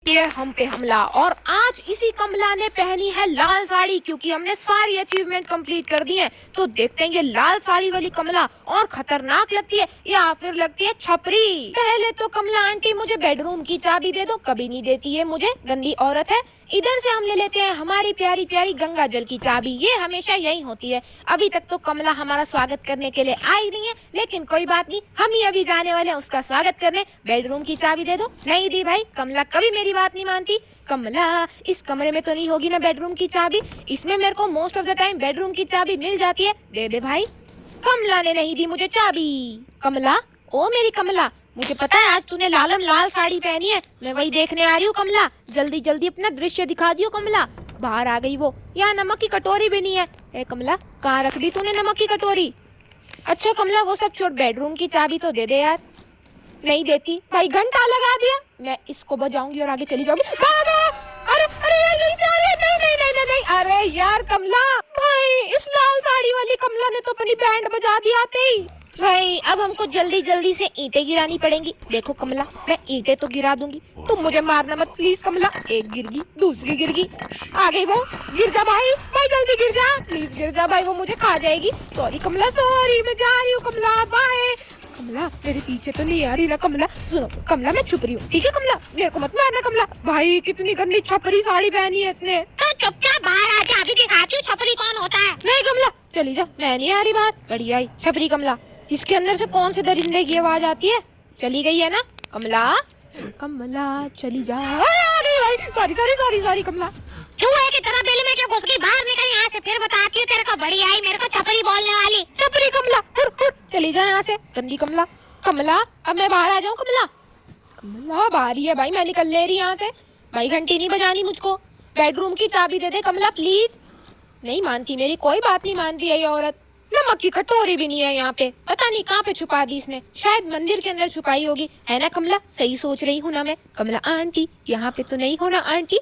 ये हम पे हमला। और आज इसी कमला ने पहनी है लाल साड़ी, क्योंकि हमने सारी अचीवमेंट कंप्लीट कर दी है। तो देखते हैं ये लाल साड़ी वाली कमला और खतरनाक लगती है या फिर लगती है छपरी। पहले तो कमला आंटी मुझे बेडरूम की चाबी दे दो, कभी नहीं देती है मुझे, गंदी औरत है। इधर से हम ले लेते हैं हमारी प्यारी प्यारी गंगा जल की चाबी, ये हमेशा यही होती है। अभी तक तो कमला हमारा स्वागत करने के लिए आई नहीं है, लेकिन कोई बात नहीं, हम ही अभी जाने वाले हैं उसका स्वागत करने। बेडरूम की चाबी दे दो। नहीं दी भाई, कमला कभी मेरी बात नहीं मानती। कमला, इस कमरे में तो नहीं होगी ना बेडरूम की चाबी? इसमें मेरे को most of the time bedroom की चाबी मिल जाती है, दे दे भाई। कमला ने नहीं दी मुझे चाबी। कमला, ओ मेरी कमला, मुझे पता है आज तूने लालम लाल साड़ी पहनी है, मैं वही देखने आ रही हूँ। कमला जल्दी जल्दी अपना दृश्य दिखा दियो। कमला बाहर आ गई वो। यहाँ नमक की कटोरी भी नहीं है। ए कमला, कहाँ रख दी तूने नमक की कटोरी? अच्छा कमला, वो सब छोड़, बेडरूम की चाबी तो दे दे यार। नहीं देती भाई, घंटा लगा दिया। मैं इसको बजाऊंगी और आगे चली जाऊंगी। बाबा, अरे अरे यार, यहीं से आ रही है। नहीं नहीं नहीं नहीं नहीं, अरे यार कमला भाई, इस लाल साड़ी वाली कमला ने तो अपनी बैंड बजा दी आते ही। भाई अब हमको जल्दी जल्दी से ईंटें गिरानी पड़ेंगी। देखो कमला, मैं ईंटें तो गिरा दूंगी, तुम मुझे मारना मत प्लीज। कमला, एक गिर गई, दूसरी गिर गई, आ गई वो। गिर जा भाई, भाई जल्दी गिर जा, प्लीज गिर जा भाई, वो मुझे खा जाएगी। सॉरी कमला, सॉरी, मैं जा रही हूँ कमला, बाय। कमला मेरे पीछे तो नहीं आ रही ना? कमला सुनो, कमला मैं छुप रही हूँ, ठीक है कमला, मेरे को मत मारना। कमला भाई, कितनी गंदी छपरी साड़ी पहनी है इसने। तो चुपचाप बाहर आ जा, अभी दिखाती हूँ छपरी कौन होता है। नहीं कमला, चली जा, मैं नहीं आ रही बाहर। बढ़िया आई छपरी कमला। इसके अंदर से कौन से दरिंदे की आवाज आती है? चली गई है ना कमला? कमला चली जा। आ गई भाई, सॉरी सॉरी सॉरी सॉरी कमला। चूहे की तरह बिल में क्यों घुस गई? बाहर निकल यहाँ से, फिर बताती हूँ तेरे को। बड़ी आई मेरे को छपरी बोलने वाली। छपरी कमला, हुर, हुर, चली जा यहाँ से, गंदी कमला। कमला अब मैं बाहर आ जाऊँ? कमला, कमला बाहर ही है भाई, मैं निकल ले रही यहाँ से। भाई घंटी नहीं बजानी मुझको, बेडरूम की चाबी दे दे कमला प्लीज। नहीं मानती मेरी, कोई बात नहीं मानती है ये औरत। नमक की कटोरी भी नहीं है यहाँ पे, पता नहीं कहाँ पे छुपा दी इसने, शायद मंदिर के अंदर छुपाई होगी, है ना कमला? सही सोच रही हूँ ना मैं? कमला आंटी, यहाँ पे तो नहीं होना आंटी,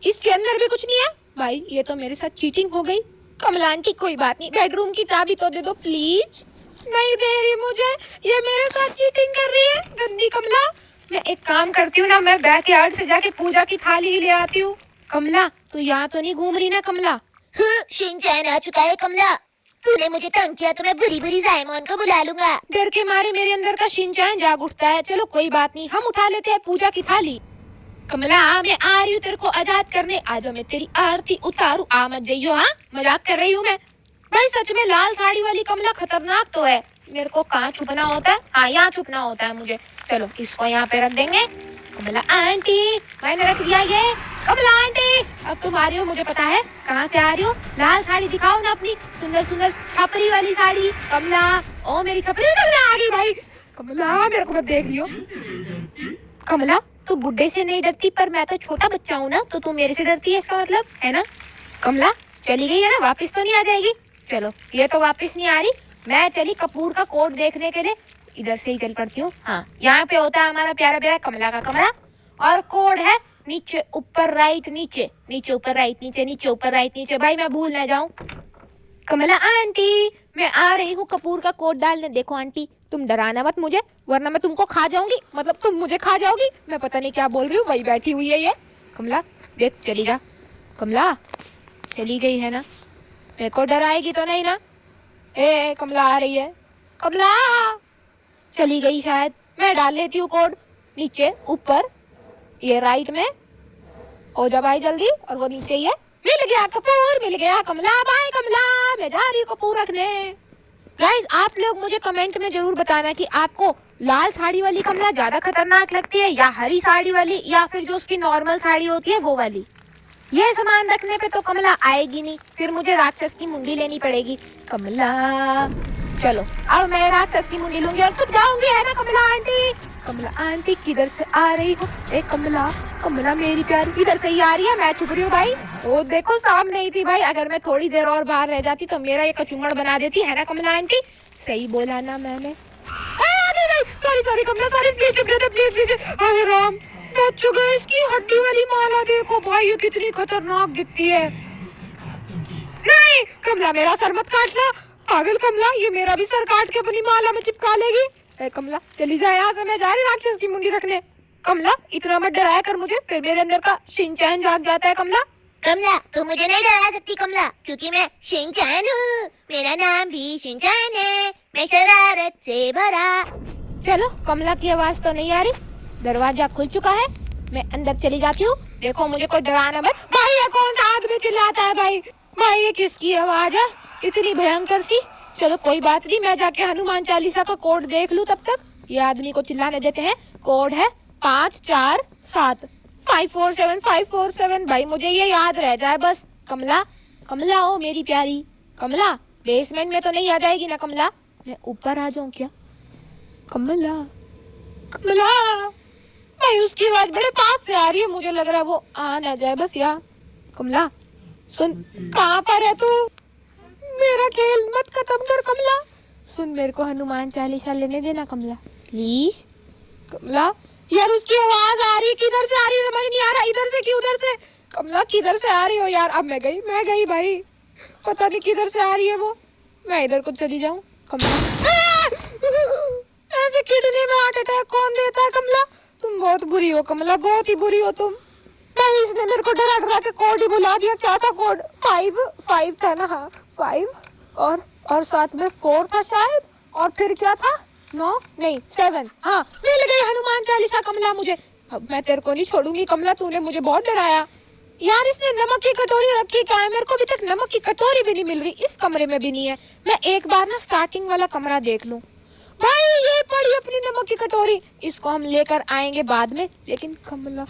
इसके अंदर भी कुछ नहीं है। भाई ये तो मेरे साथ चीटिंग हो गई। कमला आंटी कोई बात नहीं, बेडरूम की चाबी तो दे दो प्लीज। नहीं दे रही मुझे, ये मेरे साथ चीटिंग कर रही है, गंदी कमला। मैं एक काम करती हूँ ना, मैं बैकयार्ड से जाके पूजा की थाली ले आती हूँ। कमला तू यहाँ तो नहीं घूम रही ना कमला? शिनचैन आ चुका है कमला, तूने मुझे तंग किया तो मैं बुरी बुरी जायमोन को बुला लूंगा। डर के मारे मेरे अंदर का शिनचैन जाग उठता है। चलो कोई बात नहीं, हम उठा लेते हैं पूजा की थाली। कमला मैं आ रही हूँ तेरे को आजाद करने, आजा मैं तेरी आरती उतारू, आ मत जाइयो। हाँ मजाक कर रही हूँ मैं। भाई सच में लाल साड़ी वाली कमला खतरनाक तो है। मेरे को कहाँ छुपना होता है? हाँ यहाँ छुपना होता है मुझे। चलो इसको यहाँ पे रख देंगे। कमला आंटी, मैंने रख दिया ये। कमला आंटी अब तुम आ रही हो, मुझे पता है कहाँ से आ रही हो। लाल साड़ी दिखाओ ना अपनी, सुंदर सुंदर छपरी वाली साड़ी। कमला, ओ मेरी छपरी। कमला आ गई भाई। कमला मेरे को मत देख लियो। कमला तू बुड्ढे से नहीं डरती, पर मैं तो छोटा बच्चा हूँ ना, तो तू मेरे से डरती है, इसका मतलब है ना? कमला चली गई है ना, वापस तो नहीं आ जाएगी? चलो ये तो वापस नहीं आ रही। मैं चली कपूर का कोट देखने के लिए, इधर से ही चल पड़ती हूँ। हाँ यहाँ पे होता है हमारा प्यारा प्यारा कमला का कमरा, और कोड है नीचे ऊपर राइट नीचे, नीचे ऊपर राइट नीचे, नीचे ऊपर राइट नीचे। भाई मैं भूल ना जाऊँ। कमला आंटी मैं आ रही हूँ कपूर का कोट डालने। देखो आंटी तुम डराना मत मुझे, वरना मैं तुमको खा जाऊंगी, मतलब तुम मुझे खा जाओगी। मैं पता नहीं क्या बोल रही हूँ, वही बैठी हुई है ये। कमला देख, चली जा। कमला चली गई है ना? मेरे को डराएगी तो नहीं ना? ए कमला आ रही है। कमला चली गई शायद। मैं डाल लेती हूँ कोड नीचे ऊपर, ये राइट में हो जा भाई जल्दी। और वो नीचे ही है। मिल गया कपूर, मिल गया कमला। बाय कमला, मैं जा रही हूँ कपूर रखने। गाइस आप लोग मुझे कमेंट में जरूर बताना कि आपको लाल साड़ी वाली कमला ज्यादा खतरनाक लगती है, या हरी साड़ी वाली, या फिर जो उसकी नॉर्मल साड़ी होती है वो वाली। यह सामान रखने पे तो कमला आएगी नहीं, फिर मुझे राक्षस की मुंडी लेनी पड़ेगी। कमला चलो अब मैं राक्षस की मुंडी लूंगी और छुप जाऊंगी, है ना कमला आंटी? कमला आंटी किधर से आ रही हो? ए कमला, कमला मेरी प्यारी इधर से ही आ रही है, मैं छुप रही हूँ भाई। ओ देखो सामने ही थी भाई, अगर मैं थोड़ी देर और बाहर रह जाती तो मेरा ये कचूमड़ बना देती, है ना कमला आंटी? सही बोला ना मैंने? Sorry sorry Kamla, sorry please चुप रह प्लीज प्लीज। अरे राम, बच गए। इसकी हड्डी वाली माला देखो भाई, ये कितनी खतरनाक दिखती है। नहीं कमला मेरा सर मत काटना, पागल कमला, ये मेरा भी सर काट के अपनी माला में चिपका लेगी। ए कमला चली जाए यहाँ से, मैं जा रही राक्षस की मुंडी रखने। कमला इतना मत डराया कर मुझे, फिर मेरे अंदर का शिनचैन जाग जाता है कमला। कमला तू मुझे नहीं डरा सकती कमला, क्योंकि मैं शिनचैन हूँ। मेरा नाम भी शिनचैन है, मैं शरारत से भरा। चलो कमला की आवाज तो नहीं आ रही, दरवाजा खुल चुका है, मैं अंदर चली जाती हूँ। देखो मुझे कोई डराना मत। भाई ये कौन सा आदमी चिल्लाता है भाई? भाई ये किसकी आवाज है इतनी भयंकर सी? चलो कोई बात नहीं, मैं जाके हनुमान चालीसा का कोड देख लूँ तब तक। ये आदमी को चिल्लाने देते हैं। कोड है 547 547 547। भाई मुझे ये याद रह जाए बस। कमला, कमला ओ मेरी प्यारी कमला, बेसमेंट में तो नहीं आ जाएगी ना कमला? मैं ऊपर आ जाऊं क्या? कमला, कमला। भाई उसकी आवाज बड़े पास से आ रही है, मुझे लग रहा है वो आ ना जाए बस यार। कमला सुन, कहाँ पर है तू? मेरा खेल मत खत्म कर कमला। सुन, मेरे को हनुमान चालीसा लेने देना कमला प्लीज। कमला यार उसकी आवाज आ रही है, किधर से आ रही है समझ नहीं आ रहा, इधर से कि उधर से? कमला किधर से आ रही हो यार? अब मैं गई भाई, पता नहीं किधर से आ रही है वो। मैं इधर को चली जाऊं कमला? ऐसे किडनी में हार्ट अटैक कौन देता है कमला? तुम बहुत बुरी हो कमला, बहुत ही बुरी हो तुम। भाई इसने मेरे को डरा डरा के कोड ही बुला दिया। क्या था कोड? 5 था ना? हाँ 5 और साथ में 4 था शायद, और फिर क्या था? 9 नहीं 7। हाँ मिल गई हनुमान चालीसा कमला मुझे। अब मैं तेरे को नहीं छोड़ूंगी कमला, तूने मुझे बहुत डराया यार। इसने नमक की कटोरी रखी क्या है? मेरे को अभी तक नमक की कटोरी भी नहीं मिल रही, इस कमरे में भी नहीं है। मैं एक बार ना स्टार्टिंग वाला कमरा देख लूं। भाई ये पड़ी अपनी नमक की कटोरी, इसको हम लेकर आएंगे बाद में। लेकिन कमला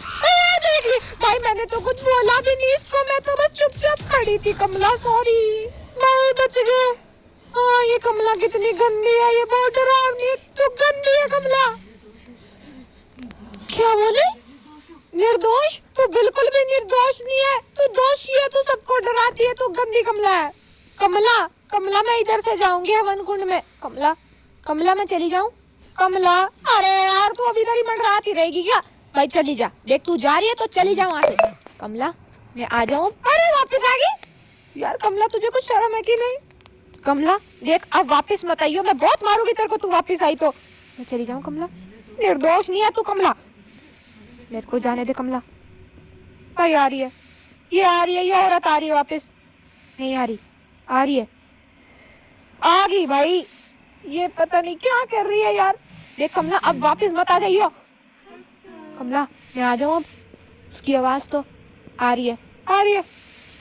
देख ली भाई, मैंने तो कुछ बोला भी नहीं इसको, मैं तो बस चुपचाप खड़ी थी कमला, सॉरी। भाई बच गए। हाँ ये कमला कितनी गंदी है, ये बहुत डरावनी तो गंदी है कमला। क्या बोले? निर्दोष? तू बिल्कुल भी निर्दोष नहीं है, तू दोषी है, तू सबको डराती है, तू गंदी कमला है। कमला, कमला मैं इधर से जाऊंगी हवन कुंड में। कमला, कमला मैं चली जाऊं? कमला अरे यार तू अभी इधर ही मंडराती रहेगी क्या? भाई चली जा, देख तू जा रही है तो चली जा वहां से। कमला मैं आ जाऊं? अरे वापस आ गई यार। कमला तुझे कुछ शर्म है कि नहीं? कमला देख अब वापस मत आइयो, मैं बहुत मारूंगी तेरे को तू वापस आई तो। मैं चली जाऊं कमला? निर्दोष नहीं है तू कमला, मेरे को जाने दे कमला। भाई आ रही है, ये आ रही है, ये औरत आ रही है वापस। नहीं आ रही, आ रही है, आ गई भाई। ये पता नहीं क्या कर रही है यार। देख कमला अब वापस मत आ जाइयो। कमला मैं आ जाऊं अब? उसकी आवाज तो आ रही है, आ रही है,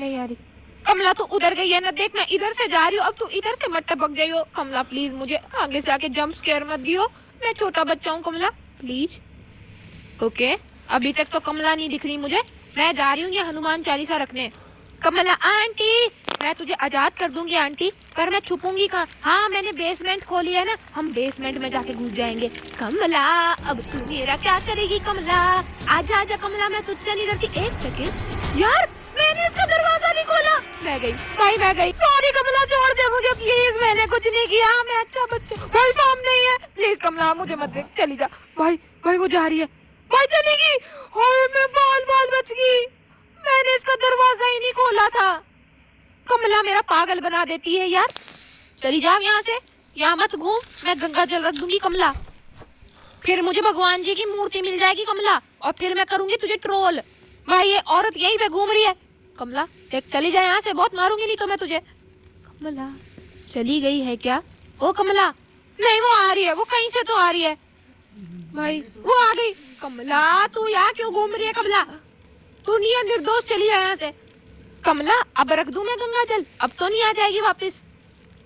नहीं आ रही। कमला तू उधर गई है ना? देख मैं इधर से जा रही हूँ, अब तू इधर से मत टपक जाइयो। कमला प्लीज मुझे आगे से आके जंप स्केयर मत दियो, मैं छोटा बच्चा हूँ कमला प्लीज। ओके अभी तक तो कमला नहीं दिख रही मुझे, मैं जा रही हूँ ये हनुमान चालीसा रखने। कमला आंटी मैं तुझे आजाद कर दूंगी आंटी, पर मैं छुपूंगी कहाँ? हाँ मैंने बेसमेंट खोली है ना, हम बेसमेंट में जाके घुस जाएंगे। कमला अब तू मेरा क्या करेगी कमला? आजा आजा कमला, मैं तुझसे नहीं डरती। एक सेकेंड यार, मैंने इसका दरवाजा नहीं खोला। मैं गई भाई, मैं गई। सॉरी कमला छोड़ दे मुझे प्लीज, मैंने कुछ नहीं किया, मैं अच्छा बच्चा। भाई सामने ही है, प्लीज कमला मुझे मत देख, चली जा। भाई भाई वो जा रही है, भाई चलेगी। हाय मैं बाल बाल बच गई, मैंने इसका दरवाजा ही नहीं खोला था। कमला मेरा पागल बना देती है यार। चली जा यहाँ से, यहाँ मत घूम, मैं गंगा जल रख दूंगी कमला, फिर मुझे भगवान जी की मूर्ति मिल जाएगी कमला, और फिर मैं करूंगी तुझे ट्रोल। भाई ये औरत यहीं पे घूम रही है। कमला देख चली जा यहाँ से, बहुत मारूंगी नहीं तो मैं तुझे। कमला चली गई है क्या? ओ कमला नहीं वो आ रही है, वो कहीं से तो आ रही है। भाई वो आ गई। कमला तू यहाँ क्यों घूम रही है? कमला तू नहीं है निर्दोष, चली जा यहाँ से। कमला अब रख दूं मैं गंगा जल, अब तो नहीं आ जाएगी वापस।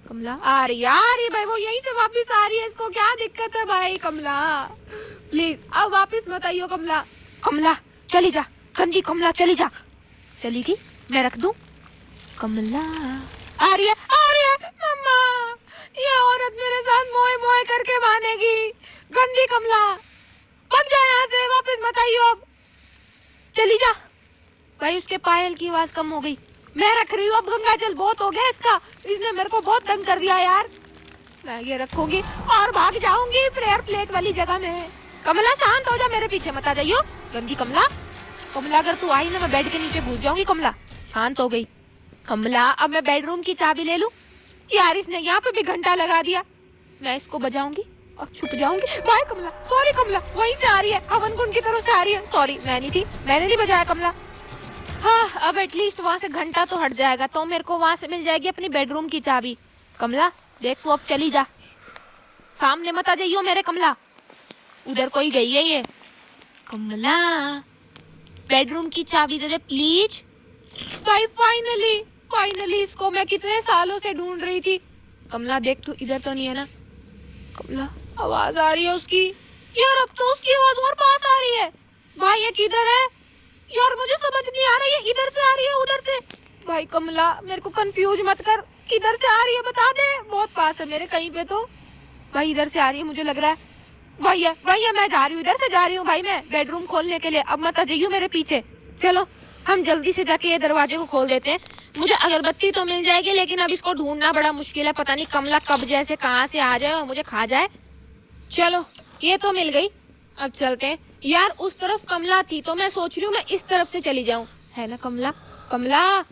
कमला आ रही भाई, वो यहीं से वापस आ रही है, इसको क्या दिक्कत है भाई? कमला प्लीज अब वापस मत आइयो कमला। कमला चली जा, गंदी कमला चली जा। चली गई, मैं रख दूं। कमला आ रही है मम्मा, ये औरत मेरे साथ मोए मोए करके मानेगी। गंदी कमला भाग जा यहाँ से, वापस मत आइयो अब, चली जा। भाई उसके पायल की आवाज कम हो गई, मैं रख रही हूँ अब गंगा जल, बहुत हो गया इसका, इसने मेरे को बहुत तंग कर दिया यार। मैं ये रखूंगी और भाग जाऊंगी प्रेयर प्लेट वाली जगह में। कमला शांत हो जा, मेरे पीछे मत आ जाइयो गंदी कमला। कमला अगर तू आई ना मैं बेड के नीचे घुस जाऊंगी। कमला शांत हो गई। कमला अब मैं बेडरूम की चाबी ले लूं? यार इसने यहाँ पे भी घंटा लगा दिया, मैं इसको बजाऊंगी। अब छुप जाऊंगी। बाय कमला, सॉरी कमला, वहीं से आ रही है, हवन कुंड की तरफ से आ रही है। सॉरी, मैं नहीं थी, मैंने नहीं बजाया कमला। हाँ, अब एटलीस्ट वहाँ से घंटा तो हट जाएगा, तो मेरे को वहाँ से मिल जाएगी अपनी बेडरूम की चाबी। कमला देख, तू अब चली जा, सामने मत आ जाइयो मेरे कमला, उधर कोई गई है ये। कमला बेडरूम की चाबी दे दे प्लीज। भाई फाइनली इसको मैं कितने सालों से ढूंढ रही थी। कमला देख, तू इधर तो नहीं है ना। कमला आवाज आ रही है उसकी। यार अब तो उसकी आवाज और पास आ रही है। भाई ये किधर है यार, मुझे समझ नहीं आ रही है, इधर से आ रही है उधर से। भाई कमला मेरे को कंफ्यूज मत कर, किधर से आ रही है बता दे, बहुत पास है मेरे कहीं पे तो। भाई इधर से आ रही है मुझे लग रहा है। भैया मैं जा रही हूँ, इधर से जा रही हूँ भाई, मैं बेडरूम खोलने के लिए। अब मत आ जाइयो मेरे पीछे। चलो हम जल्दी से जाके ये दरवाजे को खोल देते हैं। मुझे अगरबत्ती तो मिल जाएगी, लेकिन अब इसको ढूंढना बड़ा मुश्किल है। पता नहीं कमला कब जैसे कहाँ से आ जाए और मुझे खा जाए। चलो ये तो मिल गई, अब चलते हैं। यार उस तरफ कमला थी, तो मैं सोच रही हूँ मैं इस तरफ से चली जाऊँ, है ना कमला? कमला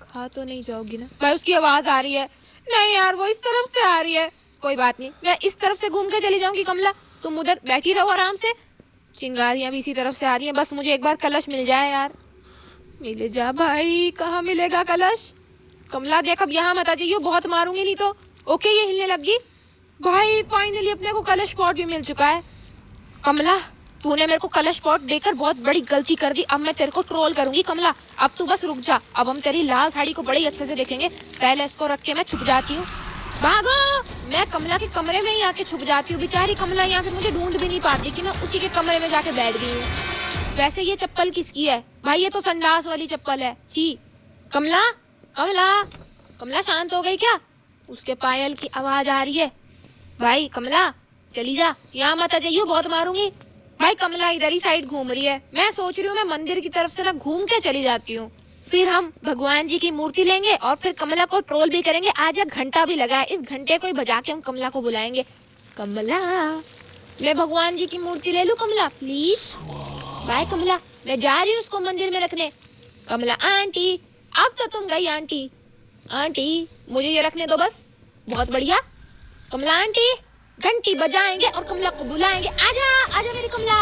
खा तो नहीं जाओगी ना? भाई उसकी आवाज आ रही है। नहीं यार, वो इस तरफ से आ रही है। कोई बात नहीं, मैं इस तरफ से घूम के चली जाऊंगी। कमला तुम उधर बैठी रहो आराम से। चिंगारियां भी इसी तरफ से आ रही हैं, बस मुझे एक बार कलश मिल जाए यार। मिल जा भाई, कहाँ मिलेगा कलश? कमला देख, अब यहाँ मत आ जाइयो, बहुत मारूंगी नहीं तो। ओके ये हिलने लग गई। भाई फाइनली अपने को कलश पॉट भी मिल चुका है। कमला तूने मेरे को कलश पॉट देकर बहुत बड़ी गलती कर दी, अब मैं तेरे को ट्रोल करूंगी। कमला अब तू बस रुक जा, अब हम तेरी लाल साड़ी को बड़ी अच्छे से देखेंगे। पहले इसको रख के मैं छुप जाती हूँ। भागो, मैं कमला के कमरे में ही आके छुप जाती हूँ। बेचारी कमला यहाँ पे मुझे ढूंढ भी नहीं पाती कि मैं उसी के कमरे में जाके बैठ गई हूँ। वैसे ये चप्पल किसकी है भाई? ये तो संडास वाली चप्पल है। छी। कमला कमला कमला शांत हो गई क्या? उसके पायल की आवाज आ रही है। भाई कमला चली जा, यहाँ मत आ जाइयो, बहुत मारूंगी। भाई कमला इधर ही साइड घूम रही है। मैं सोच रही हूँ मैं मंदिर की तरफ से ना घूम के चली जाती हूँ, फिर हम भगवान जी की मूर्ति लेंगे और फिर कमला को ट्रोल भी करेंगे। आज एक घंटा भी लगा है, इस घंटे को ही बजा के हम कमला को बुलाएंगे। कमला मैं भगवान जी की मूर्ति ले लूं कमला प्लीज? बाय कमला, मैं जा रही हूँ उसको मंदिर में रखने। कमला आंटी, अब तो तुम गई आंटी। आंटी मुझे ये रखने दो बस, बहुत बढ़िया। कमला आंटी घंटी बजाएंगे और कमला को बुलाएंगे। आजा आजा मेरी कमला।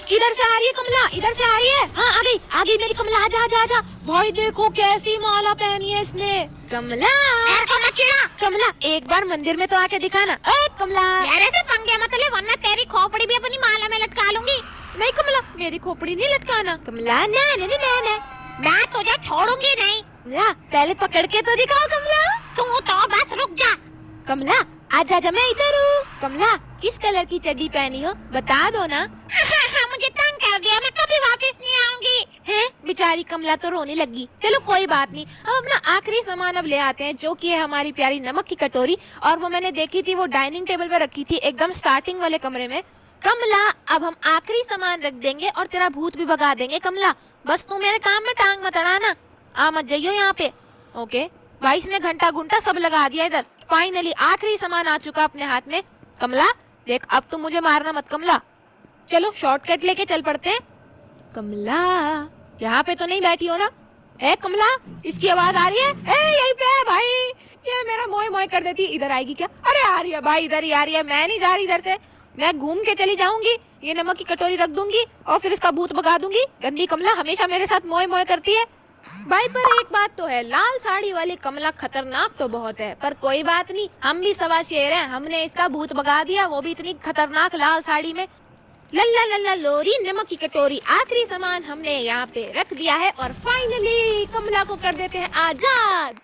इधर से आ रही है कमला, इधर से आ रही है। हाँ आ गई मेरी कमला, आजा आजा आजा। भाई देखो कैसी माला पहनी है इसने। कमला कमला एक बार मंदिर में तो आके दिखाना। कमला यार ऐसे पंगे मत ले, वरना तेरी खोपड़ी भी अपनी माला में लटका लूंगी। नहीं कमला, मेरी खोपड़ी नहीं लटकाना। कमला ना मैं तुझे छोड़ूंगी नहीं। कमला पहले पकड़ के तो दिखाओ कमला। तू तो बस रुक जा। कमला आजा आजा, मैं इधर हूँ। कमला किस कलर की चड्डी पहनी हो बता दो ना। मुझे तंग कर दिया, मैं कभी वापस नहीं आऊंगी। है बेचारी कमला तो रोने लगी। चलो कोई बात नहीं, हम अपना आखिरी सामान अब ले आते हैं, जो कि है हमारी प्यारी नमक की कटोरी। और वो मैंने देखी थी, वो डाइनिंग टेबल पे रखी थी एकदम स्टार्टिंग वाले कमरे में। कमला अब हम आखिरी सामान रख देंगे और तेरा भूत भी भगा देंगे। कमला बस तू मेरे काम में टांग मत अड़ाना, आ मत जाइयो यहाँ पे। ओके भाई, इसने घंटा घुंटा सब लगा दिया इधर। फाइनली आखिरी सामान आ चुका अपने हाथ में। कमला देख, अब तुम मुझे मारना मत कमला। चलो शॉर्टकट लेके चल पड़ते हैं। कमला यहाँ पे तो नहीं बैठी हो ना? ए कमला, इसकी आवाज आ रही है। यहीं पे है भाई, ये मेरा मोए मोए कर देती है। इधर आएगी क्या? अरे आ रही है भाई, इधर ही आ रही है। मैं नहीं जा रही इधर से, मैं घूम के चली जाऊंगी। ये नमक की कटोरी रख दूंगी और फिर इसका भूत भगा दूंगी। गंदी कमला हमेशा मेरे साथ मोए मोए करती है भाई। पर एक बात तो है, लाल साड़ी वाली कमला खतरनाक तो बहुत है, पर कोई बात नहीं, हम भी सवा शेर हैं। हमने इसका भूत भगा दिया, वो भी इतनी खतरनाक लाल साड़ी में। लल्ला लल्ला लोरी, नमक की कटोरी आखिरी सामान हमने यहाँ पे रख दिया है। और फाइनली कमला को कर देते हैं आजाद।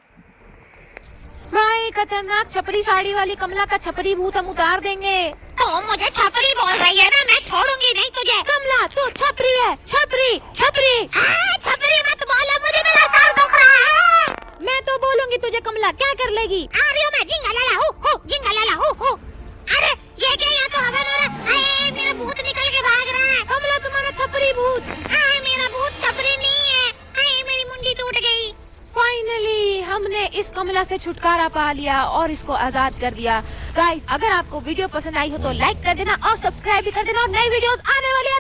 भाई खतरनाक छपरी साड़ी वाली कमला का छपरी भूत हम उतार देंगे। तो मुझे छपरी बोल रही है ना, मैं छोड़ूंगी नहीं तुझे। कमला तू छपरी है, छपरी छपरी। छपरी मत बोलो, मुझे मेरा सर दुख रहा है। मैं तो बोलूंगी तुझे। कमला क्या कर लेगी? आ रही हूँ मैं, जिंगा लाला हूँ, जिंगा लाला हूँ। अरे ये क्या, यहाँ तो हवन हो रहा है। मेरा भूत निकल के भाग रहा है। कमला तुम्हारा छपरी भूत। मेरा भूत छपरी नहीं है। मेरी मुंडी टूट गई। फाइनली हमने इस कमला से छुटकारा पा लिया और इसको आजाद कर दिया। गाइस अगर आपको वीडियो पसंद आई हो तो लाइक कर देना और सब्सक्राइब भी कर देना, और नई वीडियोस आने वाली है।